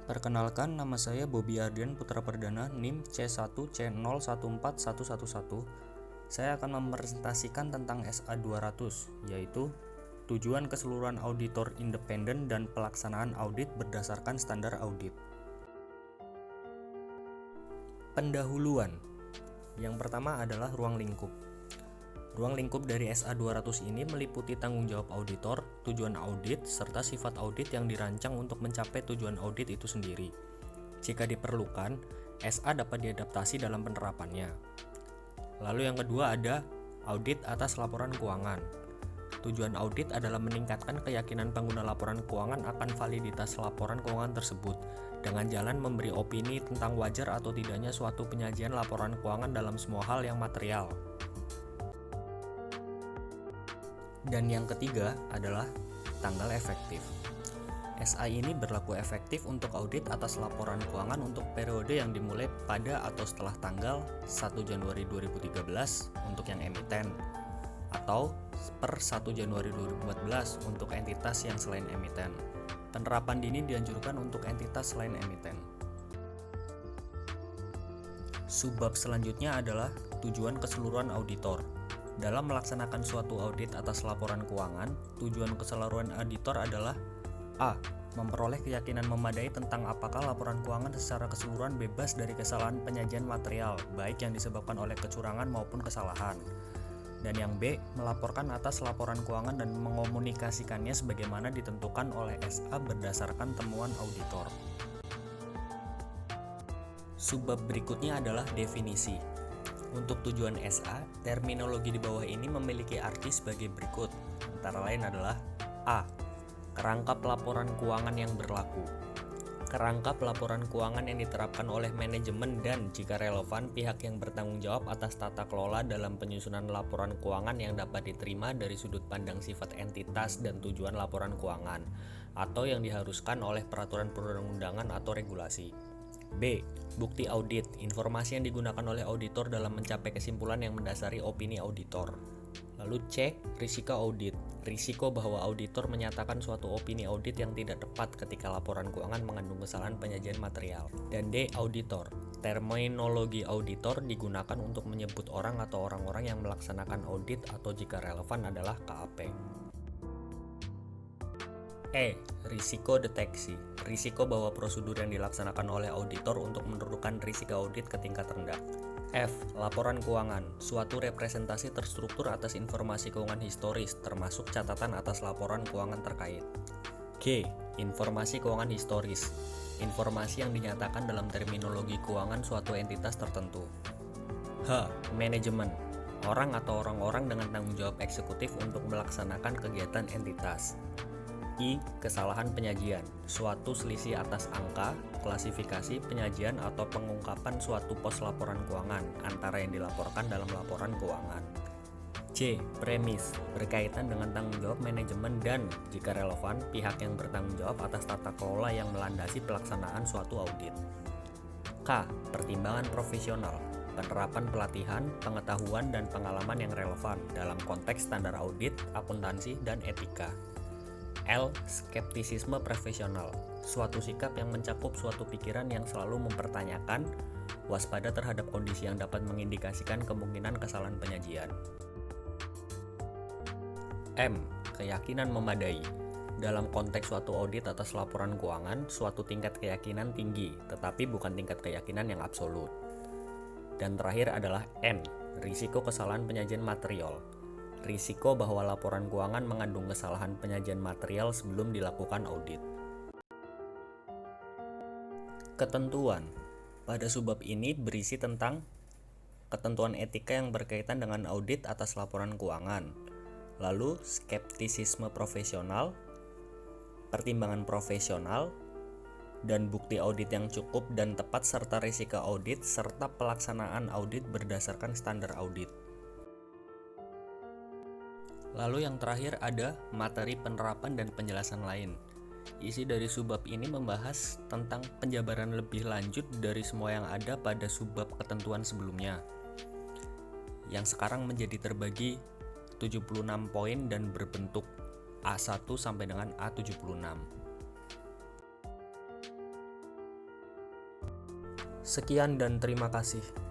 Perkenalkan, nama saya Bobby Ardian Putra Perdana, NIM C1C014111. Saya akan mempresentasikan tentang SA200, yaitu tujuan keseluruhan auditor independen dan pelaksanaan audit berdasarkan standar audit. Pendahuluan. Yang pertama adalah ruang lingkup. Ruang lingkup dari SA200 ini meliputi tanggung jawab auditor, tujuan audit, serta sifat audit yang dirancang untuk mencapai tujuan audit itu sendiri. Jika diperlukan, SA dapat diadaptasi dalam penerapannya. Lalu yang kedua ada audit atas laporan keuangan. Tujuan audit adalah meningkatkan keyakinan pengguna laporan keuangan akan validitas laporan keuangan tersebut dengan jalan memberi opini tentang wajar atau tidaknya suatu penyajian laporan keuangan dalam semua hal yang material. Dan yang ketiga adalah tanggal efektif. SA ini berlaku efektif untuk audit atas laporan keuangan untuk periode yang dimulai pada atau setelah tanggal 1 Januari 2013 untuk yang emiten, atau per 1 Januari 2014 untuk entitas yang selain emiten. Penerapan dini dianjurkan untuk entitas selain emiten. Subbab selanjutnya adalah tujuan keseluruhan auditor. Dalam melaksanakan suatu audit atas laporan keuangan, tujuan keseluruhan auditor adalah A. Memperoleh keyakinan memadai tentang apakah laporan keuangan secara keseluruhan bebas dari kesalahan penyajian material, baik yang disebabkan oleh kecurangan maupun kesalahan. Dan yang B. Melaporkan atas laporan keuangan dan mengomunikasikannya sebagaimana ditentukan oleh SA berdasarkan temuan auditor. Subbab berikutnya adalah definisi. Untuk tujuan SA, terminologi di bawah ini memiliki arti sebagai berikut. Antara lain adalah A. Kerangkap laporan keuangan yang berlaku. Kerangkap laporan keuangan yang diterapkan oleh manajemen dan, jika relevan, pihak yang bertanggung jawab atas tata kelola dalam penyusunan laporan keuangan yang dapat diterima dari sudut pandang sifat entitas dan tujuan laporan keuangan, atau yang diharuskan oleh peraturan perundang-undangan atau regulasi. B. Bukti audit, informasi yang digunakan oleh auditor dalam mencapai kesimpulan yang mendasari opini auditor. Lalu C. Risiko audit, risiko bahwa auditor menyatakan suatu opini audit yang tidak tepat ketika laporan keuangan mengandung kesalahan penyajian material. Dan D. Auditor, terminologi auditor digunakan untuk menyebut orang atau orang-orang yang melaksanakan audit atau jika relevan adalah KAP. E. Risiko deteksi, risiko bahwa prosedur yang dilaksanakan oleh auditor untuk menurunkan risiko audit ke tingkat rendah. F. Laporan keuangan, suatu representasi terstruktur atas informasi keuangan historis, termasuk catatan atas laporan keuangan terkait. G. Informasi keuangan historis, informasi yang dinyatakan dalam terminologi keuangan suatu entitas tertentu. H. Manajemen, orang atau orang-orang dengan tanggung jawab eksekutif untuk melaksanakan kegiatan entitas. I. Kesalahan penyajian, suatu selisih atas angka, klasifikasi, penyajian, atau pengungkapan suatu pos laporan keuangan antara yang dilaporkan dalam laporan keuangan. C. Premis, berkaitan dengan tanggung jawab manajemen dan, jika relevan, pihak yang bertanggung jawab atas tata kelola yang melandasi pelaksanaan suatu audit. K. Pertimbangan profesional, penerapan pelatihan, pengetahuan, dan pengalaman yang relevan dalam konteks standar audit, akuntansi, dan etika. L. Skeptisisme profesional, suatu sikap yang mencakup suatu pikiran yang selalu mempertanyakan, waspada terhadap kondisi yang dapat mengindikasikan kemungkinan kesalahan penyajian. M. Keyakinan memadai, dalam konteks suatu audit atas laporan keuangan, suatu tingkat keyakinan tinggi, tetapi bukan tingkat keyakinan yang absolut. Dan terakhir adalah N. Risiko kesalahan penyajian material, risiko bahwa laporan keuangan mengandung kesalahan penyajian material sebelum dilakukan audit. Ketentuan. Pada subbab ini berisi tentang ketentuan etika yang berkaitan dengan audit atas laporan keuangan, lalu skeptisisme profesional, pertimbangan profesional, dan bukti audit yang cukup dan tepat serta risiko audit serta pelaksanaan audit berdasarkan standar audit. Lalu yang terakhir ada materi penerapan dan penjelasan lain. Isi dari subbab ini membahas tentang penjabaran lebih lanjut dari semua yang ada pada subbab ketentuan sebelumnya, yang sekarang menjadi terbagi 76 poin dan berbentuk A1 sampai dengan A76. Sekian dan terima kasih.